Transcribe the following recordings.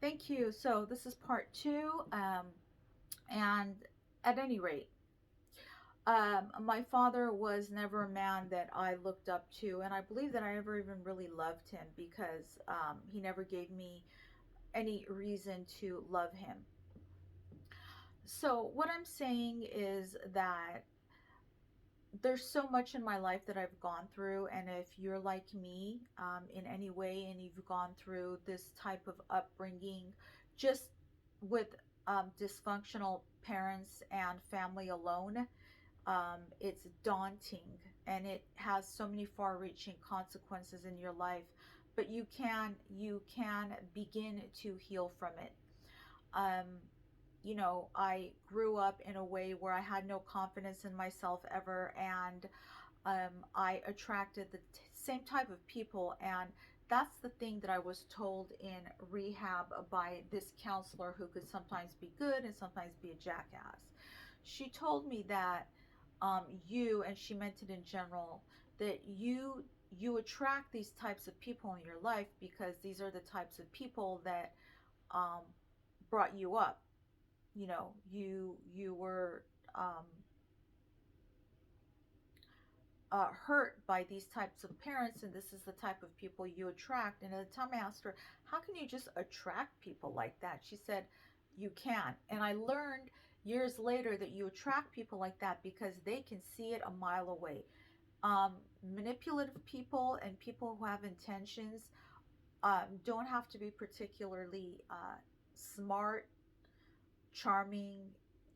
Thank you. So this is part two. And at any rate, my father was never a man that I looked up to, and I believe that I ever even really loved him because he never gave me any reason to love him. So what I'm saying is that there's so much in my life that I've gone through, and if you're like me in any way and you've gone through this type of upbringing, just with dysfunctional parents and family alone, it's daunting and it has so many far-reaching consequences in your life. But you can begin to heal from it. Um, I grew up in a way where I had no confidence in myself ever, and I attracted the same type of people. And that's the thing that I was told in rehab by this counselor who could sometimes be good and sometimes be a jackass. She told me that and she meant it in general, that you attract these types of people in your life because these are the types of people that um, brought you up. You were hurt by these types of parents, and this is the type of people you attract. And at the time I asked her, how can you just attract people like that? She said, you can. And I learned years later that you attract people like that because they can see it a mile away. Manipulative people and people who have intentions don't have to be particularly smart, charming,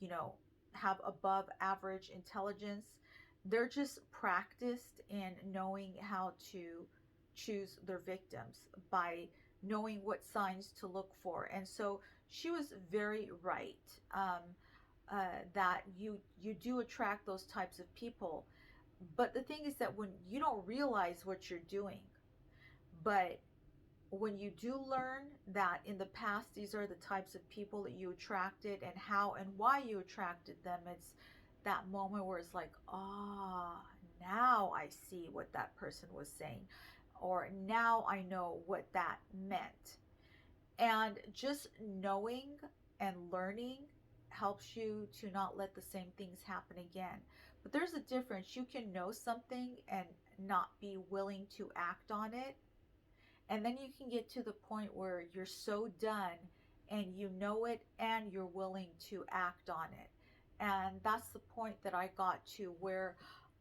you know, have above average intelligence. They're just practiced in knowing how to choose their victims by knowing what signs to look for. And so she was very right, that you do attract those types of people. But the thing is that when you don't realize what you're doing, but when you do learn that in the past these are the types of people that you attracted and how and why you attracted them, it's that moment where it's like, ah, now I see what that person was saying, or now I know what that meant. And just knowing and learning helps you to not let the same things happen again. But there's a difference. You can know something and not be willing to act on it, and then you can get to the point where you're so done and you know it and you're willing to act on it. And that's the point that I got to, where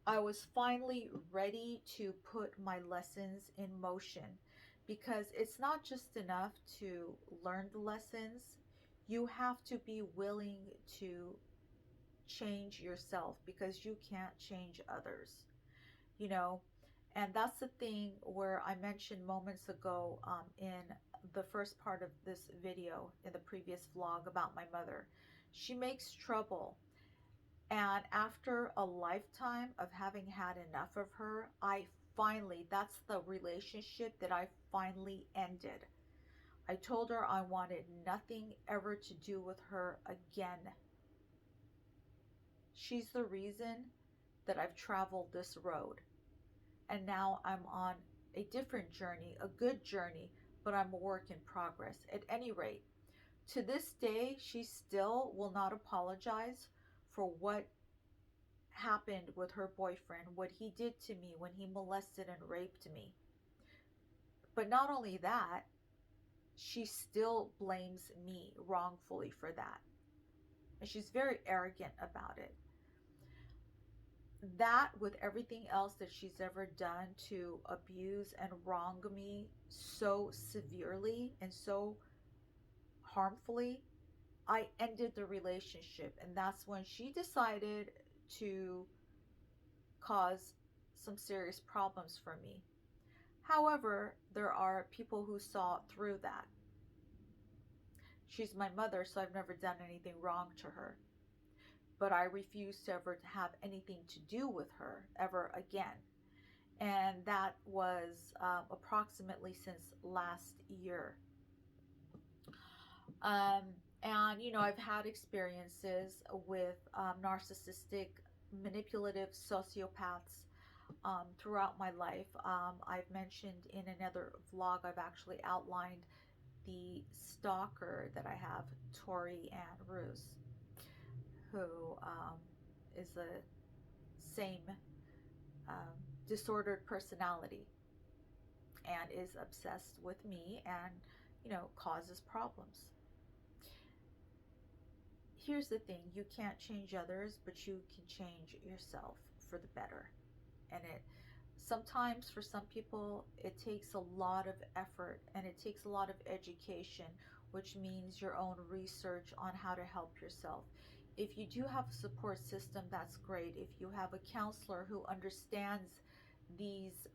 I was finally ready to put my lessons in motion, because it's not just enough to learn the lessons. You have to be willing to change yourself because you can't change others, you know. And that's the thing where I mentioned moments ago, in the first part of this video in the previous vlog about my mother. She makes trouble, and after a lifetime of having had enough of her, I finally, that's the relationship that I finally ended. I told her I wanted nothing ever to do with her again. She's the reason that I've traveled this road. And now I'm on a different journey, a good journey, but I'm a work in progress. At any rate, to this day, she still will not apologize for what happened with her boyfriend, what he did to me when he molested and raped me. But not only that, she still blames me wrongfully for that. And she's very arrogant about it. That, with everything else that she's ever done to abuse and wrong me so severely and so harmfully, I ended the relationship. And that's when she decided to cause some serious problems for me. However, there are people who saw through that. She's my mother, so I've never done anything wrong to her. But I refuse to ever have anything to do with her ever again. And that was approximately since last year. And I've had experiences with narcissistic, manipulative sociopaths throughout my life. I've mentioned in another vlog, I've actually outlined the stalker that I have, Tori Ann Roos, who is the same um, disordered personality and is obsessed with me and, causes problems. Here's the thing, you can't change others, but you can change yourself for the better. And it sometimes for some people it takes a lot of effort and it takes a lot of education, which means your own research on how to help yourself. If you do have a support system, that's great. If you have a counselor who understands these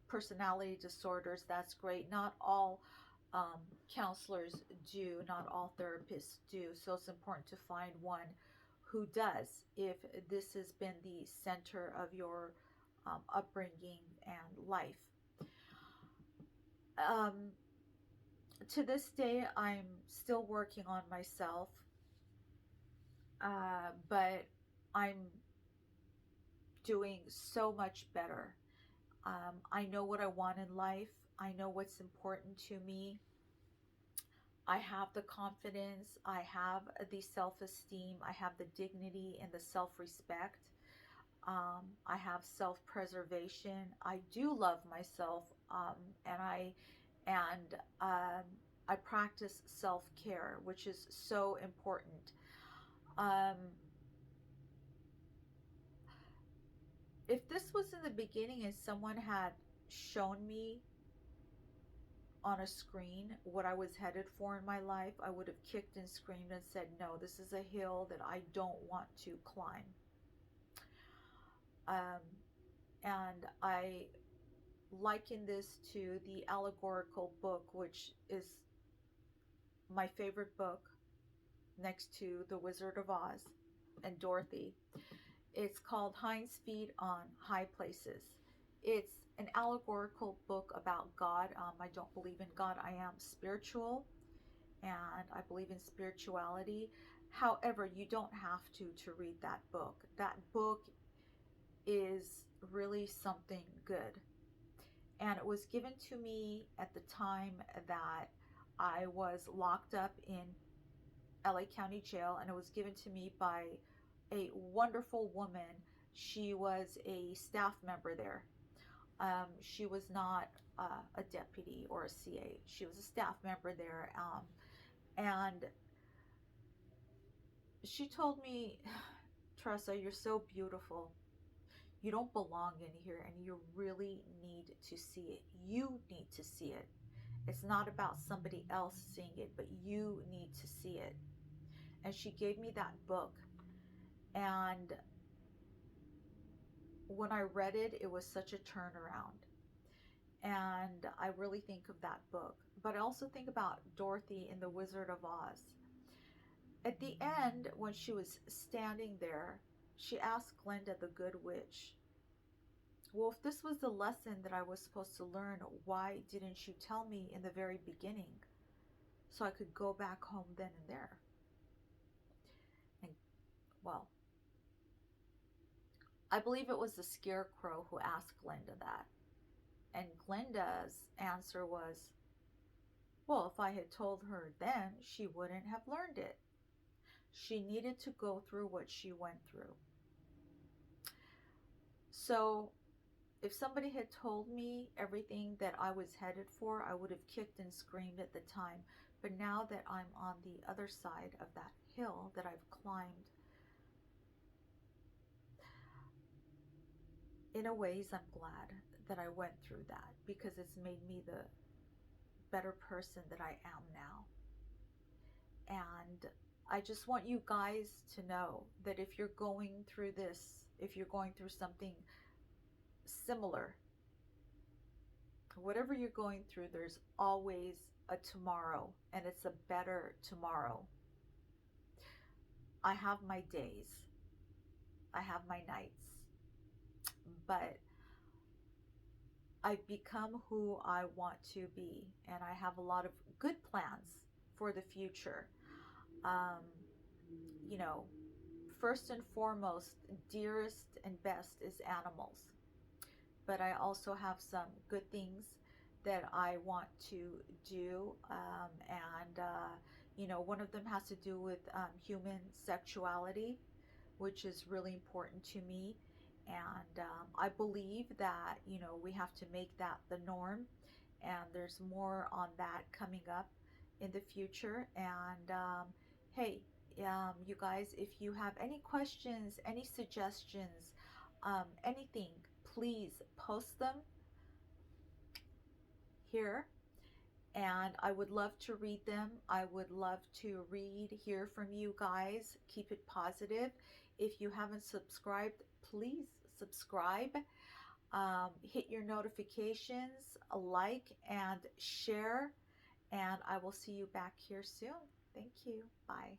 personality disorders, that's great. Not all counselors do, not all therapists do. So it's important to find one who does, if this has been the center of your upbringing and life. Um, to this day, I'm still working on myself, but I'm doing so much better. I know what I want in life. I know what's important to me. I have the confidence, I have the self esteem, I have the dignity and the self respect. I have self preservation. I do love myself, and and um, I practice self care, which is so important. Um, if this was in the beginning and someone had shown me on a screen what I was headed for in my life, I would have kicked and screamed and said, no, this is a hill that I don't want to climb. Um, and I liken this to the allegorical book, which is my favorite book next to The Wizard of Oz and Dorothy. It's called Hind's Feet on High Places. It's an allegorical book about God. I don't believe in God. I am spiritual and I believe in spirituality. However, you don't have to read that book. That book is really something good. And it was given to me at the time that I was locked up in LA County Jail, and it was given to me by a wonderful woman. She was a staff member there. She was not a deputy or a CA. She was a staff member there. And she told me, Tressa, you're so beautiful. You don't belong in here and you really need to see it. You need to see it. It's not about somebody else seeing it, but you need to see it. And she gave me that book. And when I read it, it was such a turnaround. And I really think of that book. But I also think about Dorothy in The Wizard of Oz. At the end, when she was standing there, she asked Glinda, the good witch, well, if this was the lesson that I was supposed to learn, why didn't you tell me in the very beginning so I could go back home then and there? And, well, I believe it was the Scarecrow who asked Glinda that. And Glinda's answer was, well, if I had told her then, she wouldn't have learned it. She needed to go through what she went through. So if somebody had told me everything that I was headed for, I would have kicked and screamed at the time. But now that I'm on the other side of that hill that I've climbed, in a ways I'm glad that I went through that, because it's made me the better person that I am now. And I just want you guys to know that if you're going through this, if you're going through something similar, whatever you're going through, there's always a tomorrow, and it's a better tomorrow. I have my days, I have my nights, but I've become who I want to be, and I have a lot of good plans for the future. Um, you know, first and foremost, dearest and best is animals, but I also have some good things that I want to do. You know, one of them has to do with human sexuality, which is really important to me. And I believe that, you know, we have to make that the norm. And there's more on that coming up in the future. And hey, you guys, if you have any questions, any suggestions, anything, please post them here, and I would love to read them. I would love to hear from you guys. Keep it positive. If you haven't subscribed, please subscribe. Hit your notifications, like, and share. And I will see you back here soon. Thank you. Bye.